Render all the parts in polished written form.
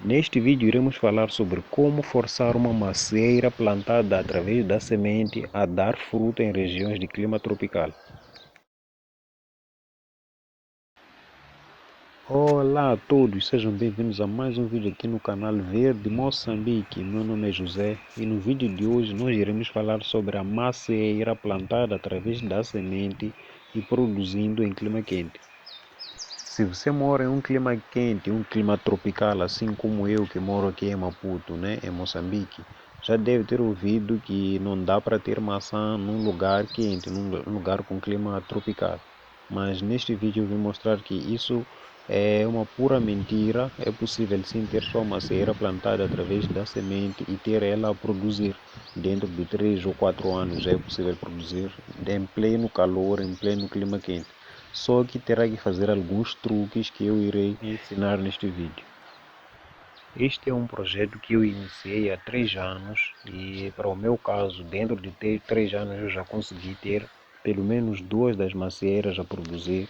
Neste vídeo iremos falar sobre como forçar uma macieira plantada através da semente a dar fruto em regiões de clima tropical. Olá a todos, sejam bem-vindos a mais um vídeo aqui no canal Verde Moçambique. Meu nome é José e no vídeo de hoje nós iremos falar sobre a macieira plantada através da semente e produzindo em clima quente. Se você mora em um clima quente, um clima tropical, assim como eu que moro aqui em Maputo, né, em Moçambique, já deve ter ouvido que não dá para ter maçã num lugar quente, num lugar com clima tropical. Mas neste vídeo eu vou mostrar que isso é uma pura mentira. É possível sim ter sua macieira plantada através da semente e ter ela a produzir. Dentro de 3 ou 4 anos já é possível produzir em pleno calor, em pleno clima quente. Só que terá que fazer alguns truques que eu irei ensinar neste vídeo. Este é um projeto que eu iniciei há 3 anos e para o meu caso, dentro de 3 anos eu já consegui ter pelo menos 2 das macieiras a produzir,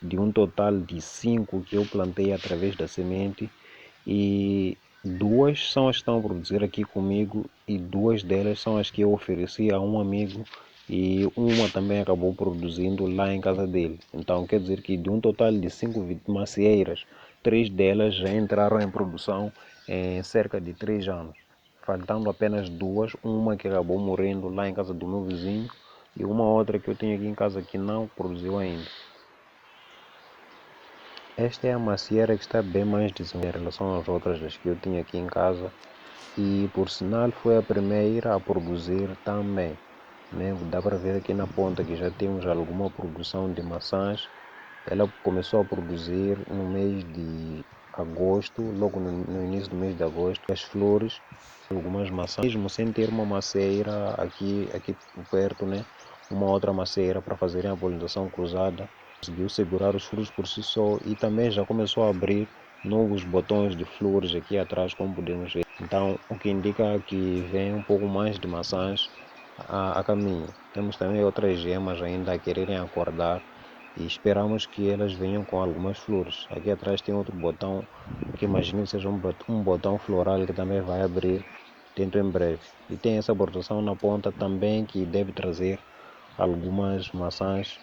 de um total de 5 que eu plantei através da semente, e 2 são as que estão a produzir aqui comigo e 2 delas são as que eu ofereci a um amigo e uma também acabou produzindo lá em casa dele. Então quer dizer que de um total de 5 macieiras, 3 delas já entraram em produção em cerca de 3 anos, faltando apenas 2, uma que acabou morrendo lá em casa do meu vizinho e uma outra que eu tenho aqui em casa que não produziu ainda. Esta é a macieira que está bem mais desenvolvida em relação às outras das que eu tinha aqui em casa e por sinal foi a primeira a produzir também, né? Dá para ver aqui na ponta que já temos alguma produção de maçãs. Ela começou a produzir no mês de agosto, logo no início do mês de agosto, as flores, algumas maçãs, mesmo sem ter uma macieira aqui perto, né? Uma outra macieira para fazerem a polinização cruzada. Conseguiu segurar os frutos por si só e também já começou a abrir novos botões de flores aqui atrás, como podemos ver. Então, o que indica que vem um pouco mais de maçãs a caminho. Temos também outras gemas ainda a quererem acordar e esperamos que elas venham com algumas flores. Aqui atrás tem outro botão que imagino que seja um botão floral que também vai abrir dentro em breve. E tem essa brotação na ponta também que deve trazer algumas maçãs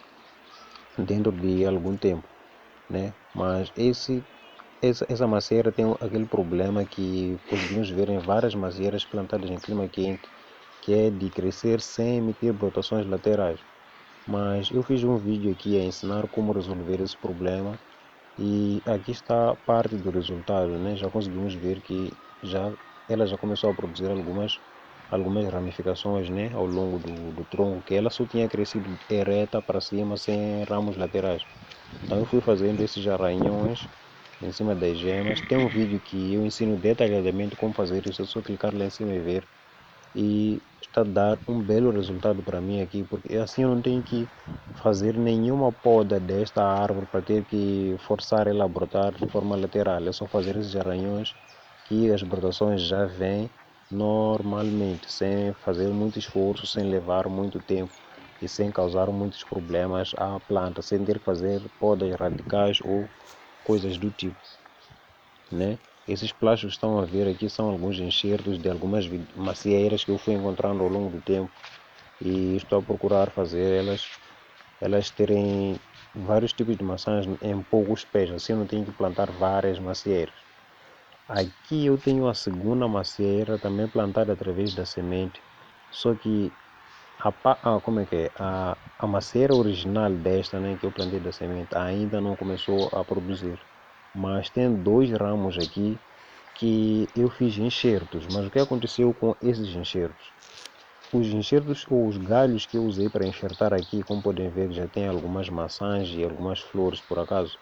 dentro de algum tempo, né? Mas essa macieira tem aquele problema que conseguimos ver em várias macieiras plantadas em clima quente, que é de crescer sem emitir brotações laterais. Mas eu fiz um vídeo aqui a ensinar como resolver esse problema e aqui está parte do resultado, né? Já conseguimos ver que ela já começou a produzir algumas ramificações, né? Ao longo do tronco, que ela só tinha crescido ereta para cima, sem ramos laterais. Então eu fui fazendo esses arranhões em cima das gemas. Tem um vídeo que eu ensino detalhadamente como fazer isso, é só clicar lá em cima e ver. E está a dar um belo resultado para mim aqui, porque assim eu não tenho que fazer nenhuma poda desta árvore para ter que forçar ela a brotar de forma lateral. É só fazer esses arranhões que as brotações já vêm normalmente, sem fazer muito esforço, sem levar muito tempo e sem causar muitos problemas à planta, sem ter que fazer podas radicais ou coisas do tipo, né? Esses plásticos que estão a ver aqui são alguns enxertos de algumas macieiras que eu fui encontrando ao longo do tempo e estou a procurar fazer elas terem vários tipos de maçãs em poucos pés, assim eu não tenho que plantar várias macieiras. Aqui eu tenho a segunda macieira também plantada através da semente, só que como é que é? A macieira original desta, né, que eu plantei da semente, ainda não começou a produzir. Mas tem 2 ramos aqui que eu fiz enxertos. Mas o que aconteceu com esses enxertos? Os enxertos ou os galhos que eu usei para enxertar aqui, como podem ver, já tem algumas maçãs e algumas flores por acaso.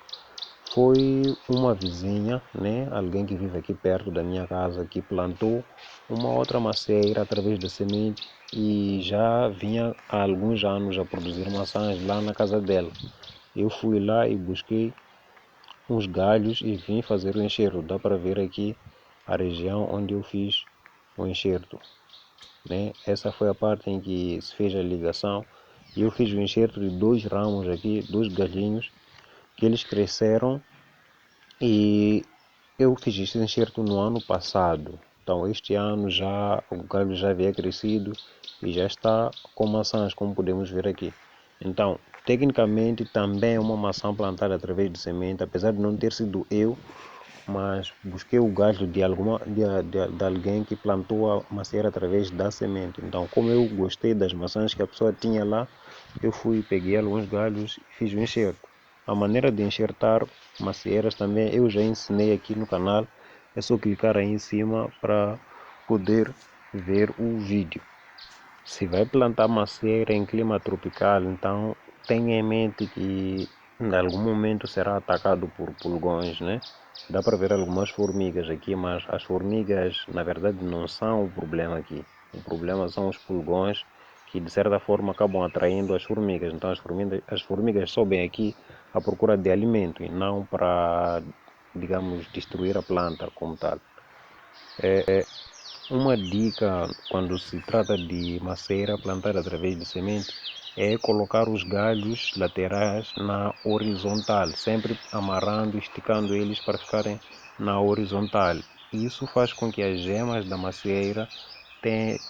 Foi uma vizinha, né, alguém que vive aqui perto da minha casa, que plantou uma outra macieira através da semente e já vinha há alguns anos a produzir maçãs lá na casa dela. Eu fui lá e busquei uns galhos e vim fazer o enxerto. Dá para ver aqui a região onde eu fiz o enxerto, né? Essa foi a parte em que se fez a ligação e eu fiz o enxerto de 2 ramos aqui, 2 galhinhos, que eles cresceram e eu fiz este enxerto no ano passado. Então este ano já o galho já havia crescido e já está com maçãs, como podemos ver aqui. Então, tecnicamente também é uma maçã plantada através de semente, apesar de não ter sido eu, mas busquei o galho de alguém que plantou a macieira através da semente. Então, como eu gostei das maçãs que a pessoa tinha lá, eu fui, peguei alguns galhos e fiz o enxerto. A maneira de enxertar macieiras também eu já ensinei aqui no canal. É só clicar aí em cima para poder ver o vídeo. Se vai plantar macieira em clima tropical, então tenha em mente que em algum momento será atacado por pulgões, né? Dá para ver algumas formigas aqui, mas as formigas na verdade não são o problema aqui. O problema são os pulgões que de certa forma acabam atraindo as formigas. Então as formigas sobem aqui à procura de alimento e não para, digamos, destruir a planta como tal. Uma dica quando se trata de macieira plantada através de semente é colocar os galhos laterais na horizontal, sempre amarrando e esticando eles para ficarem na horizontal. Isso faz com que as gemas da macieira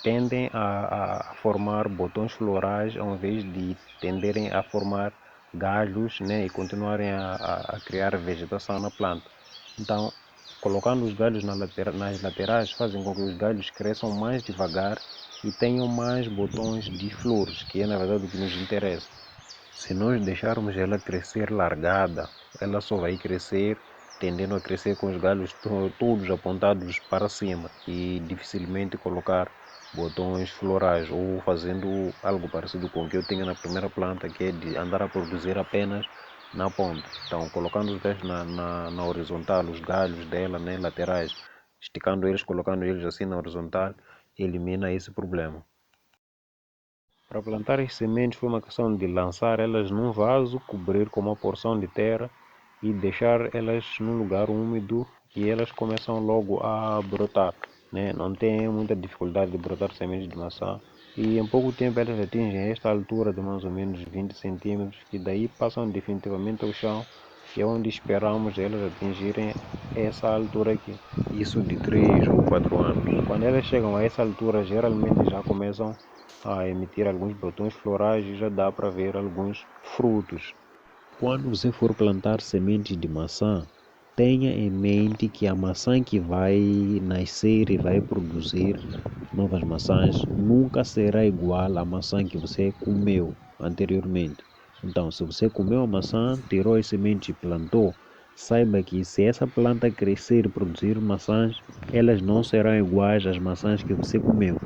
tendem a formar botões florais ao invés de tenderem a formar galhos, né, e continuarem a criar vegetação na planta. Então, colocando os galhos nas laterais fazem com que os galhos cresçam mais devagar e tenham mais botões de flores, que é na verdade o que nos interessa. Se nós deixarmos ela crescer largada, ela só vai crescer tendendo a crescer com os galhos todos apontados para cima e dificilmente colocar botões florais ou fazendo algo parecido com o que eu tinha na primeira planta, que é de andar a produzir apenas na ponta. Então, colocando os galhos na horizontal, os galhos dela, né, laterais, esticando eles, colocando eles assim na horizontal, elimina esse problema. Para plantar as sementes foi uma questão de lançar elas num vaso, cobrir com uma porção de terra e deixar elas num lugar úmido e elas começam logo a brotar, né? Não tem muita dificuldade de brotar sementes de maçã e em pouco tempo elas atingem esta altura de mais ou menos 20 centímetros e daí passam definitivamente ao chão, que é onde esperamos elas atingirem essa altura aqui. Isso de 3 ou 4 anos. Quando elas chegam a essa altura, geralmente já começam a emitir alguns botões florais e já dá para ver alguns frutos. Quando você for plantar sementes de maçã, tenha em mente que a maçã que vai nascer e vai produzir novas maçãs nunca será igual à maçã que você comeu anteriormente. Então, se você comeu a maçã, tirou as sementes e plantou, saiba que se essa planta crescer e produzir maçãs, elas não serão iguais às maçãs que você comeu.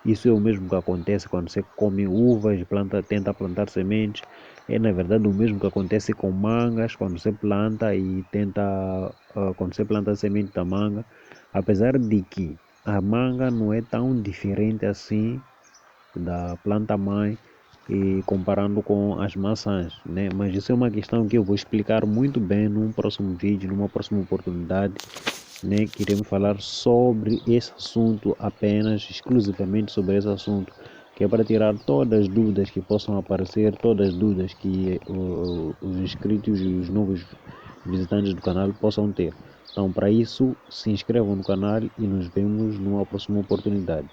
Isso é o mesmo que acontece quando você come uvas, tenta plantar sementes. É na verdade o mesmo que acontece com mangas, quando você planta e tenta, quando você planta a semente da manga. Apesar de que a manga não é tão diferente assim da planta mãe e comparando com as maçãs, né? Mas isso é uma questão que eu vou explicar muito bem num próximo vídeo, numa próxima oportunidade, né? Que iremos falar sobre esse assunto apenas, exclusivamente sobre esse assunto, que é para tirar todas as dúvidas que possam aparecer, todas as dúvidas que os inscritos e os novos visitantes do canal possam ter. Então, para isso, se inscrevam no canal e nos vemos numa próxima oportunidade.